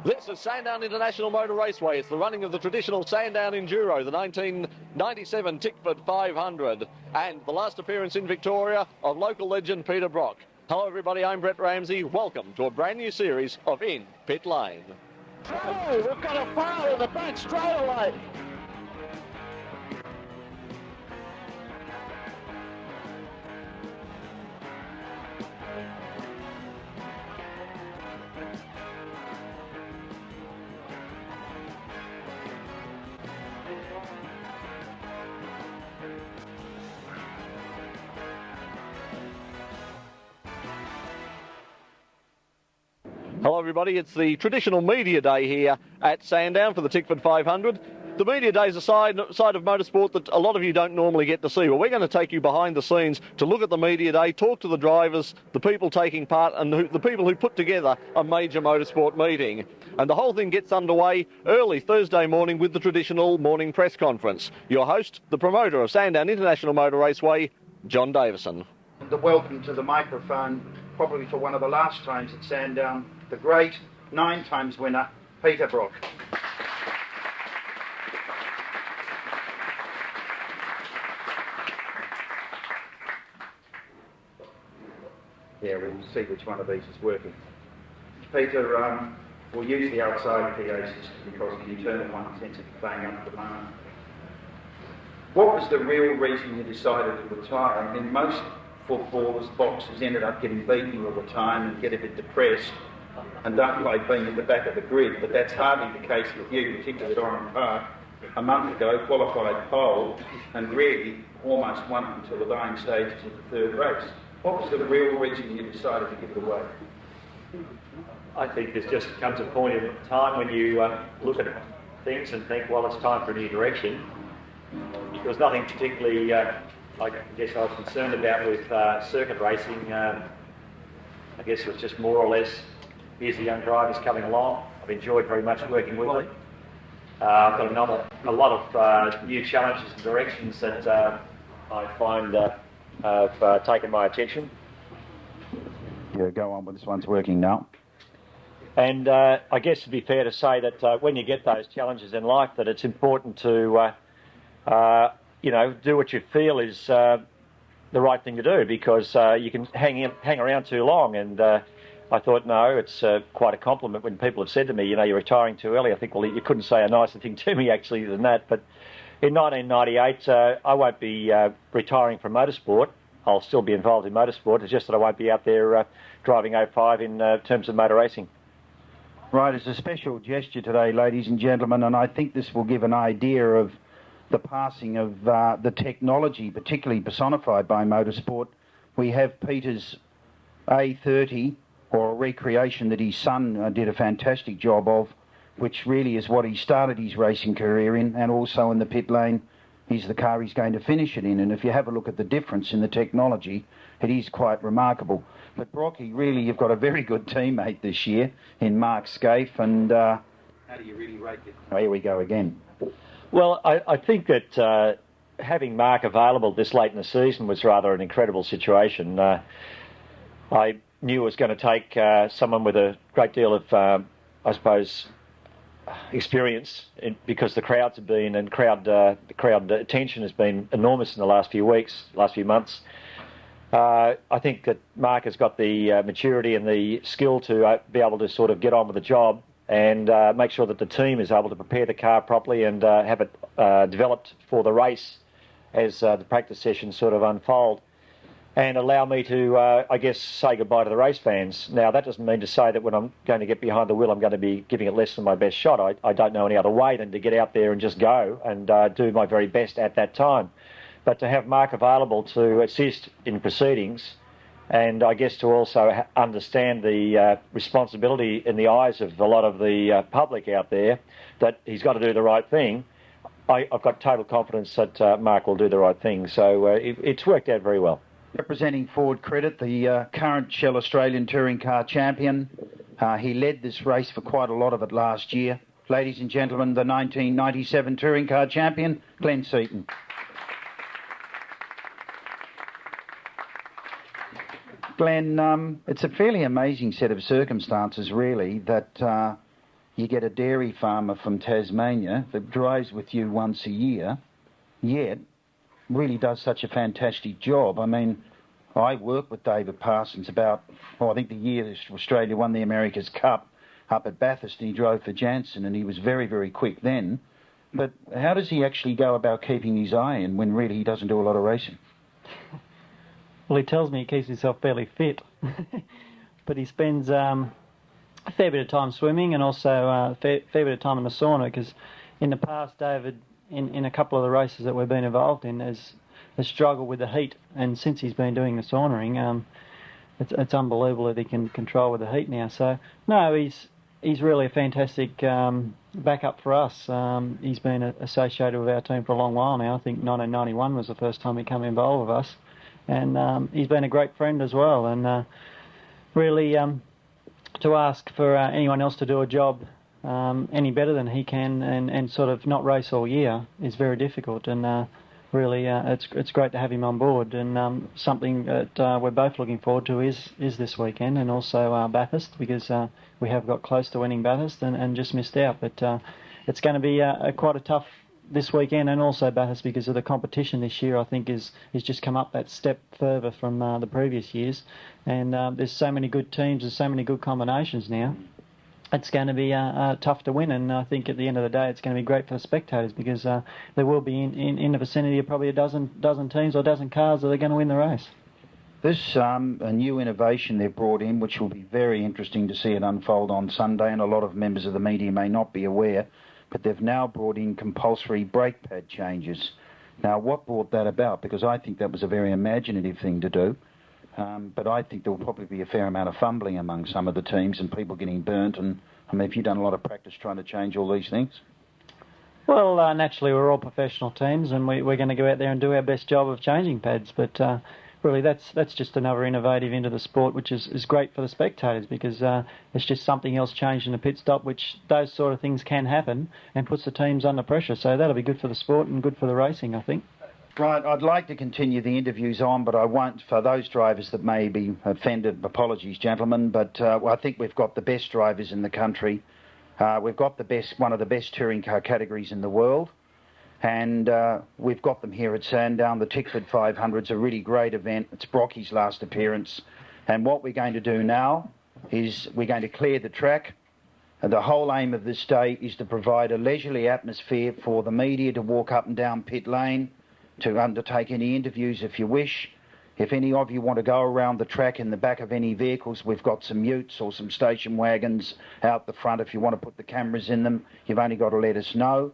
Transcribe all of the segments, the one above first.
This is Sandown International Motor Raceway. It's the running of the traditional Sandown Enduro, the 1997 Tickford 500, and the last appearance in Victoria of local legend Peter Brock. Hello everybody, I'm Brett Ramsey. Welcome to a brand new series of In Pit Lane. Oh, we've got a foul in the back straight away. Hello everybody, it's the traditional media day here at Sandown for the Tickford 500. The media day is a side of motorsport that a lot of you don't normally get to see. Well, we're going to take you behind the scenes to look at the media day, talk to the drivers, the people taking part, and the people who put together a major motorsport meeting. And the whole thing gets underway early Thursday morning with the traditional morning press conference. Your host, the promoter of Sandown International Motor Raceway, John Davison. The welcome to the microphone, probably for one of the last times at Sandown, the great 9 times winner, Peter Brock. Yeah, we'll see which one of these is working. Peter, we'll use the outside PA system because the internal one tends to be playing up at the moment. What was the real reason you decided to retire? I mean, most footballers, boxers ended up getting beaten all the time and get a bit depressed and don't like being at the back of the grid, but that's hardly the case with you, particularly at Oran Park. A month ago, qualified pole and really almost won until the dying stages of the third race. What was the real reason you decided to give it away? I think there's just comes a point in time when you look at things and think, well, it's time for a new direction. There was nothing particularly, I guess I was concerned about with circuit racing. I guess it was just more or less, here's the young drivers coming along. I've enjoyed very much working with them. I've got a lot of new challenges and directions that I find have taken my attention. Yeah, go on with this one's working now. And I guess it'd be fair to say that when you get those challenges in life, that it's important to, do what you feel is the right thing to do, because you can hang around too long. And I thought, no, it's quite a compliment when people have said to me, you're retiring too early. I think, well, you couldn't say a nicer thing to me, actually, than that. But in 1998, I won't be retiring from motorsport. I'll still be involved in motorsport. It's just that I won't be out there driving 05 in terms of motor racing. Right, it's a special gesture today, ladies and gentlemen, and I think this will give an idea of the passing of the technology, particularly personified by motorsport. We have Peter's A30, or a recreation that his son did a fantastic job of, which really is what he started his racing career in, and also in the pit lane is the car he's going to finish it in. And if you have a look at the difference in the technology, it is quite remarkable. But Brocky, really, you've got a very good teammate this year in Mark Scaife, and how do you really rate it? Oh, here we go again. Well, I think that having Mark available this late in the season was rather an incredible situation. I knew it was going to take someone with a great deal of, experience, because the crowds have been, and the crowd attention has been enormous in the last few weeks, last few months. I think that Mark has got the maturity and the skill to be able to sort of get on with the job and make sure that the team is able to prepare the car properly and have it developed for the race as the practice sessions sort of unfold, and allow me to, say goodbye to the race fans. Now, that doesn't mean to say that when I'm going to get behind the wheel, I'm going to be giving it less than my best shot. I don't know any other way than to get out there and just go and do my very best at that time. But to have Mark available to assist in proceedings, and I guess to also understand the responsibility in the eyes of a lot of the public out there, that he's got to do the right thing, I've got total confidence that Mark will do the right thing. So it's worked out very well. Representing Ford Credit, the current Shell Australian Touring Car Champion. He led this race for quite a lot of it last year. Ladies and gentlemen, the 1997 Touring Car Champion, Glenn Seaton. Glenn, it's a fairly amazing set of circumstances, really, that you get a dairy farmer from Tasmania that drives with you once a year, yet really does such a fantastic job. I mean, I worked with David Parsons about, I think the year Australia won the America's Cup up at Bathurst, and he drove for Janssen, and he was very, very quick then. But how does he actually go about keeping his eye in when really he doesn't do a lot of racing? Well, he tells me he keeps himself fairly fit, but he spends a fair bit of time swimming and also a fair bit of time in the sauna, because in the past, David, in a couple of the races that we've been involved in, has struggled with the heat, and since he's been doing the saunaing, it's unbelievable that he can control with the heat now. So, no, he's really a fantastic backup for us. He's been associated with our team for a long while now. I think 1991 was the first time he came involved with us. And he's been a great friend as well. And really, to ask for anyone else to do a job any better than he can and sort of not race all year is very difficult. And really, it's great to have him on board. And something that we're both looking forward to is this weekend, and also Bathurst, because we have got close to winning Bathurst and just missed out. But it's going to be quite a tough this weekend, and also Bathurst, because of the competition this year, I think is just come up that step further from the previous years. And there's so many good teams, there's so many good combinations now. It's going to be tough to win, and I think at the end of the day it's going to be great for the spectators, because there will be in the vicinity of probably a dozen teams or a dozen cars that are going to win the race. This a new innovation they've brought in, which will be very interesting to see it unfold on Sunday, and a lot of members of the media may not be aware, but they've now brought in compulsory brake pad changes. Now, what brought that about? Because I think that was a very imaginative thing to do, but I think there will probably be a fair amount of fumbling among some of the teams and people getting burnt. And I mean, have you done a lot of practice trying to change all these things? Well, naturally, we're all professional teams, and we're going to go out there and do our best job of changing pads, but really that's just another innovative into the sport, which is great for the spectators, because it's just something else changed in the pit stop, which those sort of things can happen and puts the teams under pressure. So that'll be good for the sport and good for the racing, I think. Right, I'd like to continue the interviews on, but I won't. For those drivers that may be offended, apologies, gentlemen, but I think we've got the best drivers in the country. We've got one of the best touring car categories in the world. And we've got them here at Sandown. The Tickford 500 is a really great event. It's Brocky's last appearance. And what we're going to do now is we're going to clear the track. And the whole aim of this day is to provide a leisurely atmosphere for the media to walk up and down pit lane, to undertake any interviews if you wish. If any of you want to go around the track in the back of any vehicles, we've got some utes or some station wagons out the front. If you want to put the cameras in them, you've only got to let us know.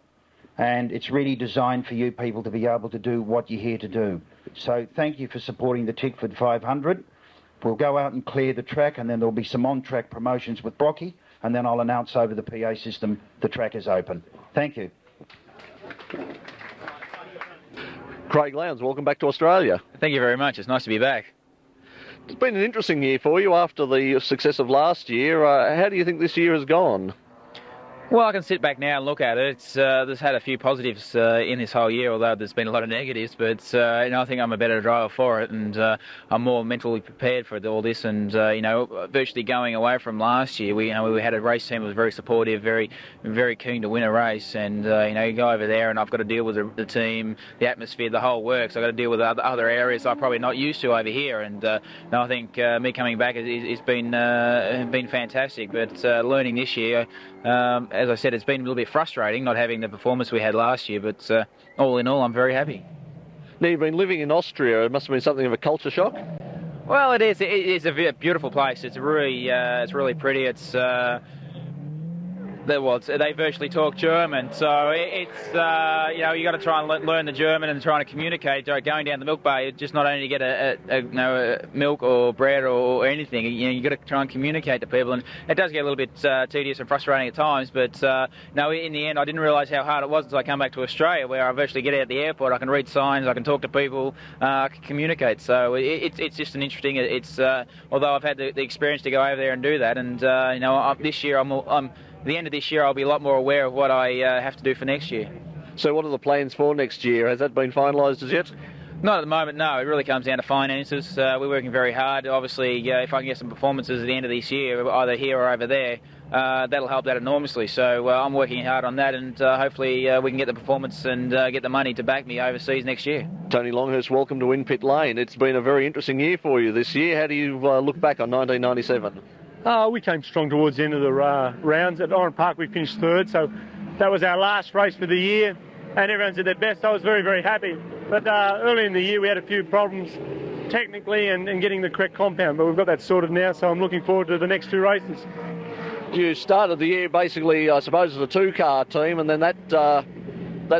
And it's really designed for you people to be able to do what you're here to do. So thank you for supporting the Tickford 500. We'll go out and clear the track, and then there'll be some on-track promotions with Brocky, and then I'll announce over the PA system the track is open. Thank you. Craig Lowndes, welcome back to Australia. Thank you very much. It's nice to be back. It's been an interesting year for you after the success of last year. How do you think this year has gone? Well, I can sit back now and look at it. There's had a few positives in this whole year, although there's been a lot of negatives. But I think I'm a better driver for it, and I'm more mentally prepared for all this. And virtually going away from last year, we had a race team that was very supportive, very, very keen to win a race. And you go over there, and I've got to deal with the team, the atmosphere, the whole works. I've got to deal with other areas I'm probably not used to over here. And I think me coming back has been fantastic. But learning this year. As I said, it's been a little bit frustrating not having the performance we had last year, but all in all, I'm very happy. Now, you've been living in Austria. It must have been something of a culture shock. Well, it is. It is a beautiful place. It's really pretty. They virtually talk German, so it's you got to try and learn the German and trying to communicate. Going down the milk bay, just not only to get a milk or bread or anything. You got to try and communicate to people, and it does get a little bit tedious and frustrating at times. But in the end, I didn't realise how hard it was until I come back to Australia, where I virtually get out at the airport. I can read signs, I can talk to people, I can communicate. So it's just an interesting. Although I've had the experience to go over there and do that, and this year at the end of this year, I'll be a lot more aware of what I have to do for next year. So what are the plans for next year? Has that been finalised as yet? Not at the moment, no. It really comes down to finances. We're working very hard. Obviously, if I can get some performances at the end of this year, either here or over there, that'll help that enormously. So I'm working hard on that, and hopefully we can get the performance and get the money to back me overseas next year. Tony Longhurst, welcome to Pit Lane. It's been a very interesting year for you this year. How do you look back on 1997? We came strong towards the end of the rounds. At Oran Park we finished third, so that was our last race for the year, and everyone's at their best. I was very, very happy. But early in the year we had a few problems technically and getting the correct compound, but we've got that sorted now, so I'm looking forward to the next two races. You started the year basically, I suppose, as a two-car team, and then that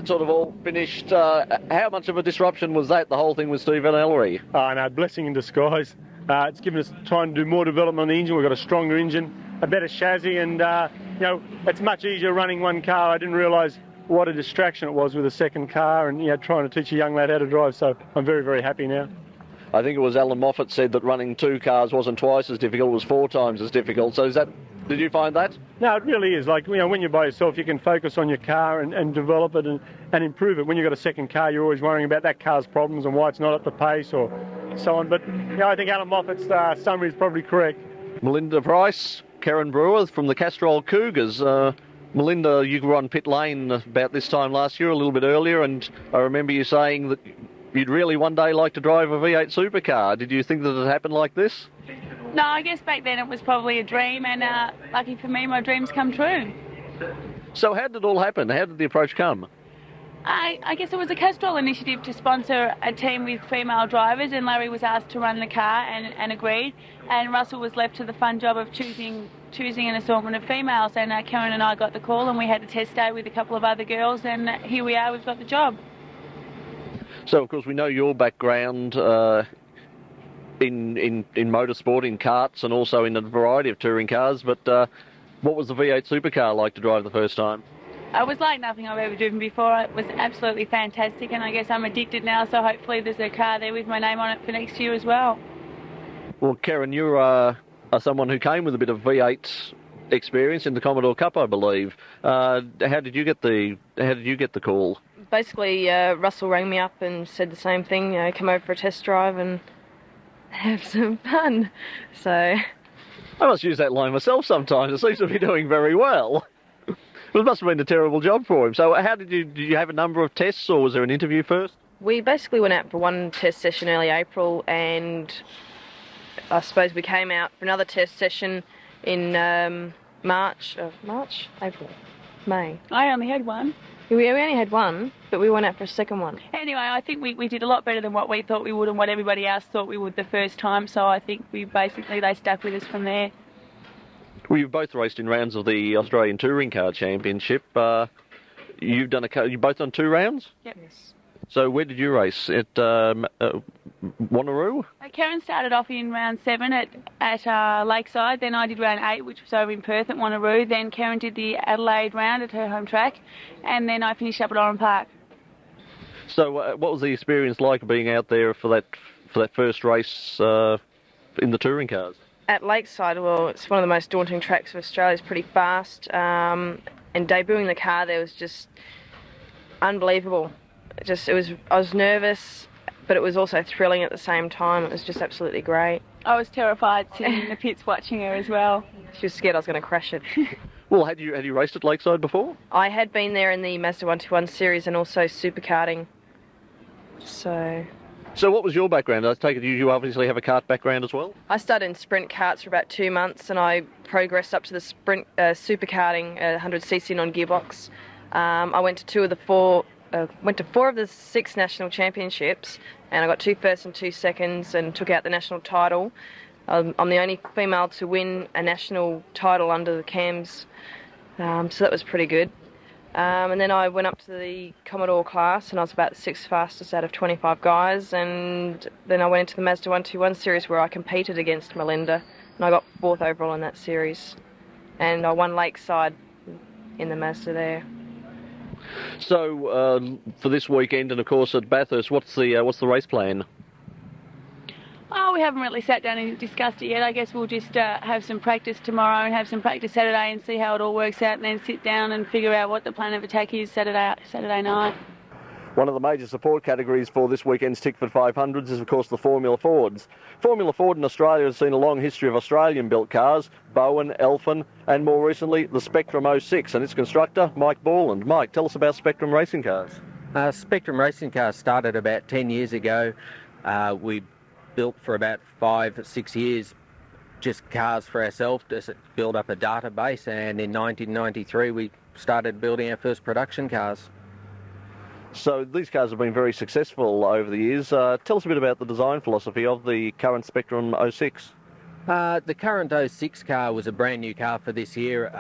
sort of all finished. How much of a disruption was that, the whole thing with Steve Van Ellery? No, blessing in disguise. It's given us time to do more development on the engine. We've got a stronger engine, a better chassis, and it's much easier running one car. I didn't realise what a distraction it was with a second car and trying to teach a young lad how to drive, so I'm very, very happy now. I think it was Alan Moffat said that running two cars wasn't twice as difficult, it was 4 times as difficult. So did you find that? No, it really is. Like, when you're by yourself, you can focus on your car and develop it and improve it. When you've got a second car, you're always worrying about that car's problems and why it's not at the pace or so on. But I think Alan Moffat's summary is probably correct. Melinda Price, Karen Brewer from the Castrol Cougars. Melinda, you were on pit lane about this time last year, a little bit earlier, and I remember you saying that you'd really one day like to drive a V8 supercar. Did you think that it happened like this? No, I guess back then it was probably a dream, and lucky for me, my dreams come true. So how did it all happen? How did the approach come? I guess it was a Castrol initiative to sponsor a team with female drivers, and Larry was asked to run the car and agreed, and Russell was left to the fun job of choosing an assortment of females, and Karen and I got the call, and we had a test day with a couple of other girls, and here we are, we've got the job. So of course we know your background in motorsport, in karts, and also in a variety of touring cars, but what was the V8 supercar like to drive the first time? It was like nothing I've ever driven before. It was absolutely fantastic, and I guess I'm addicted now, so hopefully there's a car there with my name on it for next year as well. Well, Karen, you are someone who came with a bit of V8 experience in the Commodore Cup, I believe. How did you get the call? Basically, Russell rang me up and said the same thing, come over for a test drive and have some fun. So I must use that line myself sometimes. It seems to be doing very well. It must have been a terrible job for him. So did you have a number of tests, or was there an interview first? We basically went out for one test session early April, and I suppose we came out for another test session in May. I only had one. We only had one, but we went out for a second one. Anyway, I think we did a lot better than what we thought we would and what everybody else thought we would the first time, so I think they stuck with us from there. Well, you've both raced in rounds of the Australian Touring Car Championship. You both done 2 rounds? Yep. Yes. So where did you race? At Wanneroo? Karen started off in round 7 at Lakeside, then I did round 8, which was over in Perth at Wanneroo, then Karen did the Adelaide round at her home track, and then I finished up at Oran Park. So what was the experience like being out there for that first race in the touring cars? At Lakeside, well, it's one of the most daunting tracks of Australia. It's pretty fast, and debuting the car there was just unbelievable. I was nervous, but it was also thrilling at the same time. It was just absolutely great. I was terrified sitting in the pits watching her as well. She was scared I was going to crash it. Well, had you raced at Lakeside before? I had been there in the Mazda 121 series and also superkarting. So what was your background? I take it you obviously have a kart background as well? I started in sprint karts for about 2 months, and I progressed up to the sprint superkarting 100cc non-gearbox. I went to 4 of the 6 national championships, and I got 2 firsts and 2 seconds and took out the national title. I'm the only female to win a national title under the CAMS, so that was pretty good. And then I went up to the Commodore class, and I was about the 6th fastest out of 25 guys, and then I went into the Mazda 121 series where I competed against Melinda, and I got 4th overall in that series, and I won Lakeside in the Mazda there. So for this weekend, and of course at Bathurst, what's the race plan? Oh, we haven't really sat down and discussed it yet. I guess we'll just have some practice tomorrow and have some practice Saturday and see how it all works out, and then sit down and figure out what the plan of attack is Saturday night. One of the major support categories for this weekend's Tickford 500s is, of course, the Formula Fords. Formula Ford in Australia has seen a long history of Australian-built cars, Bowen, Elfin, and more recently, the Spectrum 06, and its constructor, Mike Borland. Mike, tell us about Spectrum racing cars. Spectrum racing cars started about 10 years ago. We built for about 5 or 6 years just cars for ourselves to build up a database, and in 1993 we started building our first production cars. So these cars have been very successful over the years. Tell us a bit about the design philosophy of the current Spectrum 06. The current 06 car was a brand new car for this year.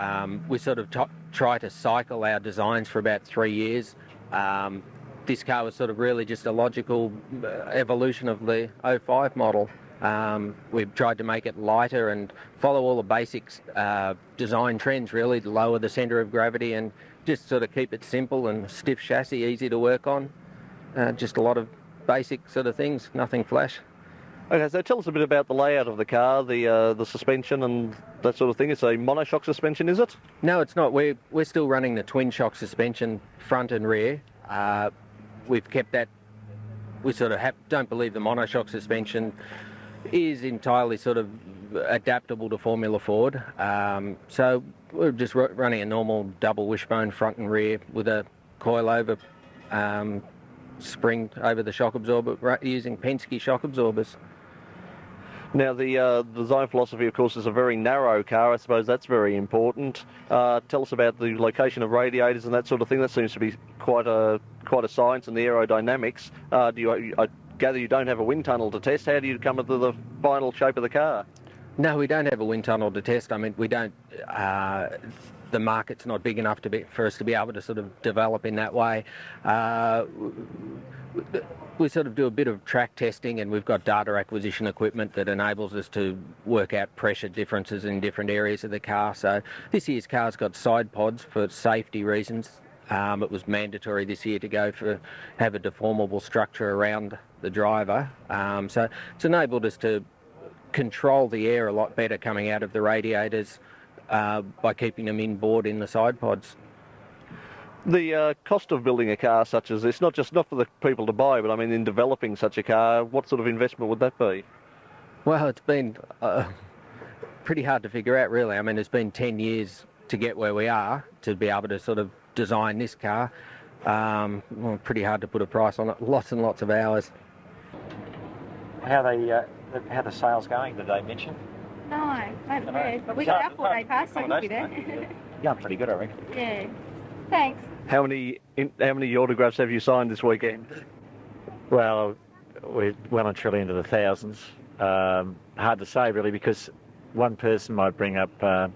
We sort of try to cycle our designs for about 3 years. This car was sort of really just a logical evolution of the 05 model. We've tried to make it lighter and follow all the basics design trends, really, to lower the centre of gravity and just sort of keep it simple and stiff chassis, easy to work on. Just a lot of basic sort of things, nothing flash. Okay, so tell us a bit about the layout of the car, the suspension and that sort of thing. It's a monoshock suspension, is it? No, it's not. We're still running the twin shock suspension, front and rear. We've kept that. We sort of don't believe the monoshock suspension is entirely sort of adaptable to Formula Ford. So we're just running a normal double wishbone front and rear with a coil-over spring over the shock absorber using Penske shock absorbers. Now, the design philosophy, of course, is a very narrow car. I suppose that's very important. Tell us about the location of radiators and that sort of thing. That seems to be quite a science, and the aerodynamics. I gather you don't have a wind tunnel to test. How do you come up with the final shape of the car? No, we don't have a wind tunnel to test. I mean, we don't. The market's not big enough for us to be able to sort of develop in that way. We sort of do a bit of track testing, and we've got data acquisition equipment that enables us to work out pressure differences in different areas of the car. So this year's car's got side pods for safety reasons. It was mandatory this year to have a deformable structure around the driver. So it's enabled us to control the air a lot better coming out of the radiators by keeping them inboard in the side pods. The cost of building a car such as this, not for the people to buy, but I mean in developing such a car, what sort of investment would that be? Well, it's been pretty hard to figure out, really. I mean, it's been 10 years to get where we are, to be able to sort of design this car. Well, pretty hard to put a price on it. Lots and lots of hours. How the sales going? Did they mention? No, I haven't heard. But we got our 4-day pass, so we'll be there. Yeah, I'm pretty good, I reckon. Yeah. Thanks. How many autographs have you signed this weekend? Well, we're well and truly into the thousands. Hard to say, really, because one person might bring up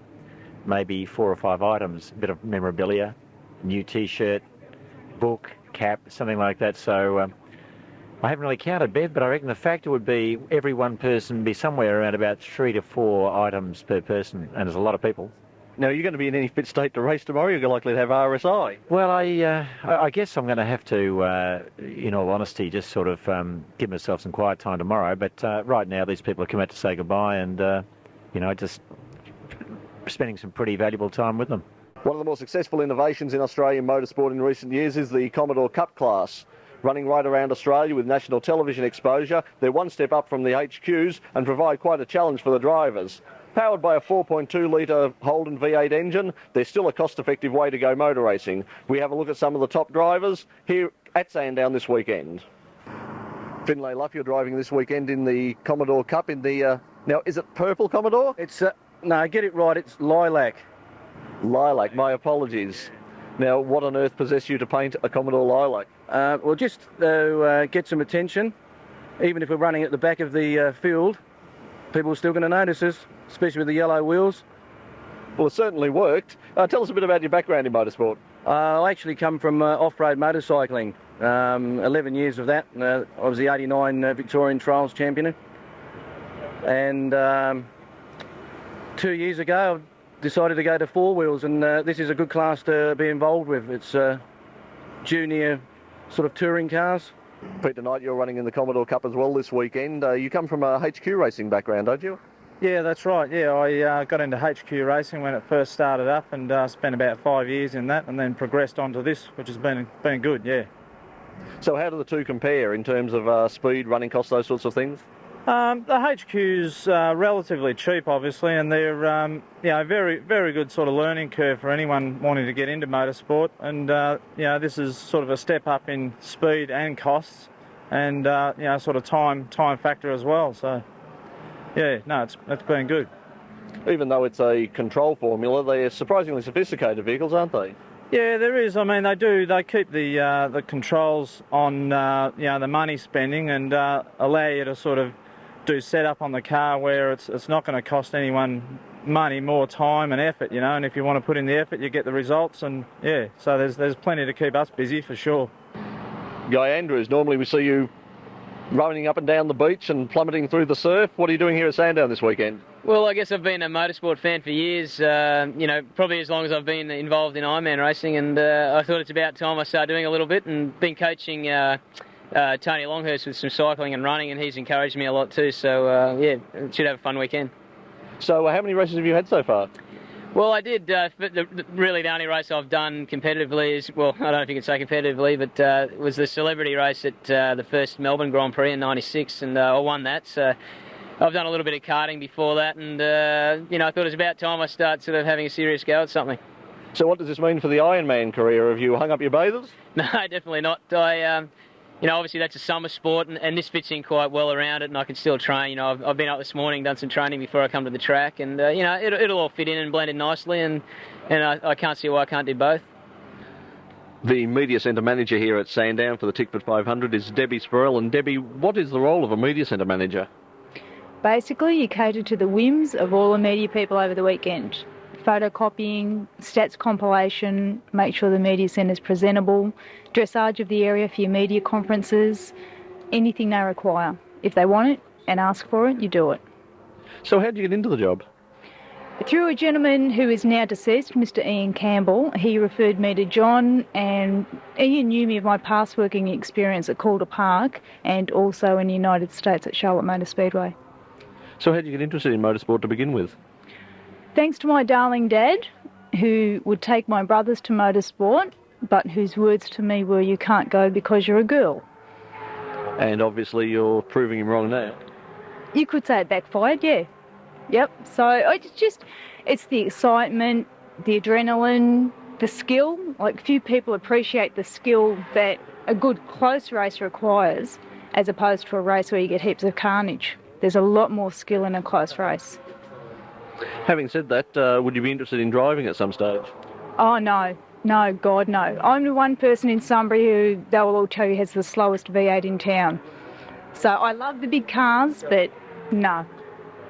maybe 4 or 5 items, a bit of memorabilia, new T-shirt, book, cap, something like that. So I haven't really counted, Bev, but I reckon the factor would be every one person be somewhere around about 3 to 4 items per person, and there's a lot of people. Now, are you going to be in any fit state to race tomorrow? You're likely to have RSI. Well, I guess I'm going to have to, in all honesty, just sort of give myself some quiet time tomorrow. But right now, these people have come out to say goodbye, and just spending some pretty valuable time with them. One of the more successful innovations in Australian motorsport in recent years is the Commodore Cup class. Running right around Australia with national television exposure, they're one step up from the HQs and provide quite a challenge for the drivers. Powered by a 4.2-litre Holden V8 engine, they're still a cost-effective way to go motor racing. We have a look at some of the top drivers here at Sandown this weekend. Finlay Luff, you're driving this weekend in the Commodore Cup in the... now, is it purple Commodore? It's... no, get it right, it's lilac. Lilac, my apologies. Now, what on earth possessed you to paint a Commodore lilac? Well, just to get some attention. Even if we're running at the back of the field, people are still going to notice us, especially with the yellow wheels. Well, it certainly worked. Tell us a bit about your background in motorsport. I actually come from off-road motorcycling. 11 years of that. I was the 89 Victorian Trials champion. And 2 years ago, I decided to go to 4 wheels, and this is a good class to be involved with. It's junior sort of touring cars. Peter Knight, you're running in the Commodore Cup as well this weekend. You come from a HQ racing background, don't you? Yeah, that's right. Yeah, I got into HQ racing when it first started up, and spent about 5 years in that, and then progressed onto this, which has been good. Yeah. So how do the two compare in terms of speed, running costs, those sorts of things? The HQ's relatively cheap, obviously, and they're very, very good sort of learning curve for anyone wanting to get into motorsport. And this is sort of a step up in speed and costs, and sort of time factor as well. So it's been good. Even though it's a control formula, they're surprisingly sophisticated vehicles, aren't they? Yeah, there is. I mean, they keep the controls on the money spending and allow you to sort of do setup on the car where it's not going to cost anyone money, more time and effort, and if you want to put in the effort, you get the results, and so there's plenty to keep us busy for sure. Guy Andrews, normally we see you running up and down the beach and plummeting through the surf. What are you doing here at Sandown this weekend? Well, I guess I've been a motorsport fan for years, probably as long as I've been involved in Ironman racing, and I thought it's about time I started doing a little bit, and been coaching Tony Longhurst with some cycling and running, and he's encouraged me a lot too, so should have a fun weekend. So how many races have you had so far? Well, I did, really the only race I've done competitively is, well, I don't know if you can say competitively, but it was the celebrity race at the first Melbourne Grand Prix in '96, and I won that, so I've done a little bit of karting before that, and I thought it was about time I start sort of having a serious go at something. So what does this mean for the Ironman career? Have you hung up your bathers? No, definitely not. Obviously that's a summer sport, and this fits in quite well around it, and I can still train. I've been up this morning, done some training before I come to the track, and it'll all fit in and blend in nicely, and I can't see why I can't do both. The media centre manager here at Sandown for the Tickford 500 is Debbie Spurrell. And Debbie, what is the role of a media centre manager? Basically, you cater to the whims of all the media people over the weekend. Photocopying, stats compilation, make sure the media centre is presentable, dressage of the area for your media conferences, anything they require. If they want it and ask for it, you do it. So how did you get into the job? Through a gentleman who is now deceased, Mr. Ian Campbell. He referred me to John, and Ian knew me of my past working experience at Calder Park and also in the United States at Charlotte Motor Speedway. So how did you get interested in motorsport to begin with? Thanks to my darling dad, who would take my brothers to motorsport, but whose words to me were, "You can't go because you're a girl." And obviously you're proving him wrong now. You could say it backfired, yeah. Yep, so it's the excitement, the adrenaline, the skill. Like, few people appreciate the skill that a good close race requires, as opposed to a race where you get heaps of carnage. There's a lot more skill in a close race. Having said that, would you be interested in driving at some stage? Oh, no. No, God, no. I'm the one person in Sunbury who they will all tell you has the slowest V8 in town. So I love the big cars, but no.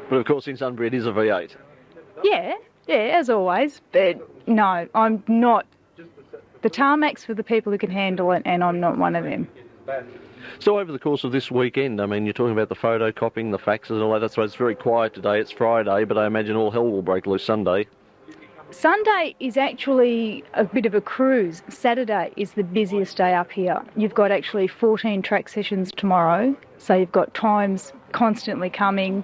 But of course in Sunbury it is a V8. Yeah, as always, but no, I'm not. The tarmac's for the people who can handle it, and I'm not one of them. So over the course of this weekend, I mean, you're talking about the photocopying, the faxes and all that. That's why it's very quiet today. It's Friday, but I imagine all hell will break loose Sunday. Sunday is actually a bit of a cruise. Saturday is the busiest day up here. You've got actually 14 track sessions tomorrow, so you've got times constantly coming,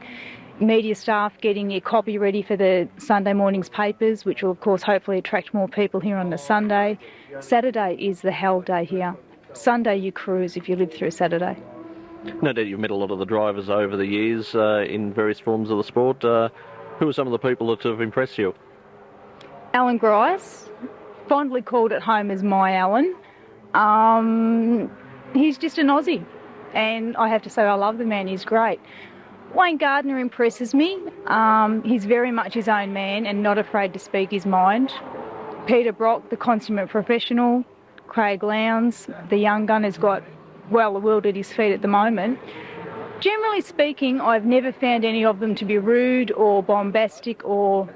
media staff getting your copy ready for the Sunday morning's papers, which will of course hopefully attract more people here on the Sunday. Saturday is the hell day here. Sunday you cruise if you live through Saturday. No doubt you've met a lot of the drivers over the years in various forms of the sport. Who are some of the people that have impressed you? Alan Grice, fondly called at home as my Alan. He's just an Aussie, and I have to say I love the man, he's great. Wayne Gardner impresses me. He's very much his own man and not afraid to speak his mind. Peter Brock, the consummate professional. Craig Lowndes, the young gun, has got well the world at his feet at the moment. Generally speaking, I've never found any of them to be rude or bombastic or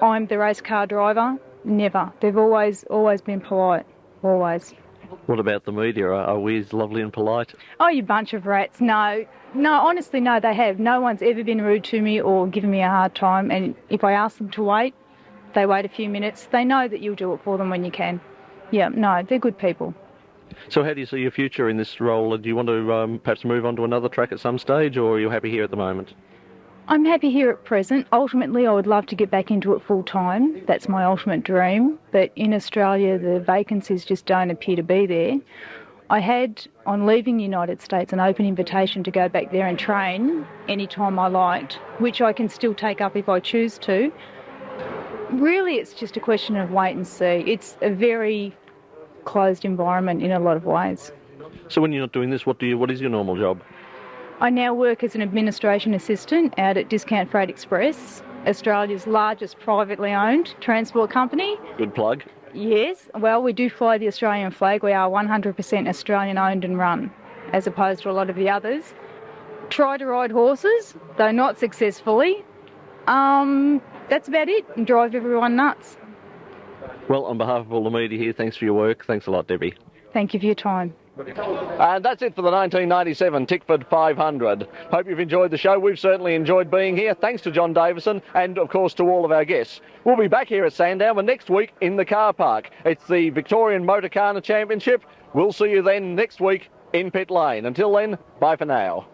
I'm the race car driver. Never. They've always been polite. Always. What about the media? Are we as lovely and polite? Oh, you bunch of rats. No, honestly, no, they have. No one's ever been rude to me or given me a hard time. And if I ask them to wait, they wait a few minutes. They know that you'll do it for them when you can. Yeah, no, they're good people. So how do you see your future in this role? Do you want to perhaps move on to another track at some stage, or are you happy here at the moment? I'm happy here at present. Ultimately, I would love to get back into it full time. That's my ultimate dream. But in Australia, the vacancies just don't appear to be there. I had, on leaving the United States, an open invitation to go back there and train anytime I liked, which I can still take up if I choose to. Really, it's just a question of wait and see. It's a very closed environment in a lot of ways. So when you're not doing this, what is your normal job? I now work as an administration assistant out at Discount Freight Express, Australia's largest privately owned transport company. Good plug. Yes, well, we do fly the Australian flag. We are 100% Australian owned and run, as opposed to a lot of the others. Try to ride horses, though not successfully. That's about it, and drive everyone nuts. Well, on behalf of all the media here, thanks for your work. Thanks a lot, Debbie. Thank you for your time. And that's it for the 1997 Tickford 500. Hope you've enjoyed the show. We've certainly enjoyed being here. Thanks to John Davison and, of course, to all of our guests. We'll be back here at Sandown next week in the car park. It's the Victorian Motorcar Championship. We'll see you then next week in Pit Lane. Until then, bye for now.